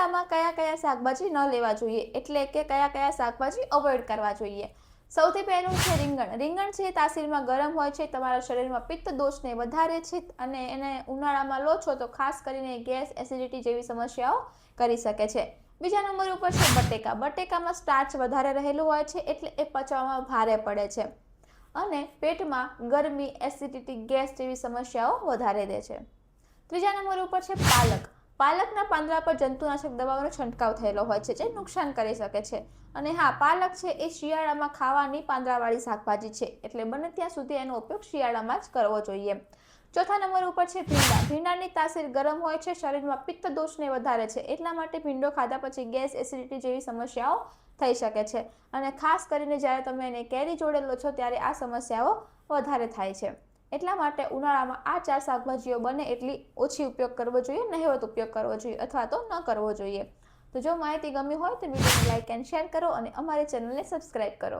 ઉનાળામાં કયા કયા શાકભાજી ન લેવા જોઈએ, એટલે કે કયા કયા શાકભાજી અવોઇડ કરવા જોઈએ? સૌથી પહેલું છે રીંગણ. રીંગણ છે તાસીરમાં ગરમ હોય છે, તમારા શરીરમાં પિત્ત દોષને વધારે છે અને એને ઉનાળામાં લો છો તો ખાસ કરીને ગેસ, એસિડિટી જેવી સમસ્યાઓ કરી શકે છે. બીજા નંબર ઉપર છે બટેકા. બટેકામાં સ્ટાર્ચ વધારે રહેલું હોય છે એટલે એ પચવામાં ભારે પડે છે અને પેટમાં ગરમી, એસિડિટી, ગેસ જેવી સમસ્યાઓ વધારે દે છે. ત્રીજા નંબર ઉપર છે પાલક. પાલકના પાંદડા પર જંતુનાશક દવાઓનો છંટકાવ થયેલો હોય છે જે નુકસાન કરી શકે છે. અને હા, પાલક છે એ શિયાળામાં ખાવાની પાંદડાવાળી શાકભાજી છે એટલે બને ત્યાં સુધી એનો ઉપયોગ શિયાળામાં જ કરવો જોઈએ. ચોથા નંબર ઉપર છે ભીંડા. ભીંડાની તાસીર ગરમ હોય છે, શરીરમાં પિત્ત દોષને વધારે છે એટલા માટે ભીંડો ખાધા પછી ગેસ, એસિડિટી જેવી સમસ્યાઓ થઈ શકે છે અને ખાસ કરીને જ્યારે તમે એને કેરી જોડે લો છો ત્યારે આ સમસ્યાઓ વધારે થાય છે. એટલા માટે ઉનાળામાં આ 4 શાકભાજીઓ બને એટલી ઓછી ઉપયોગ કરવો જોઈએ, નહિવત ઉપયોગ કરવો જોઈએ અથવા તો ન કરવો જોઈએ. તો જો માહિતી ગમી હોય તો વિડીયોને લાઇક એન્ડ શેર કરો અને અમારી ચેનલને સબસ્ક્રાઇબ કરો.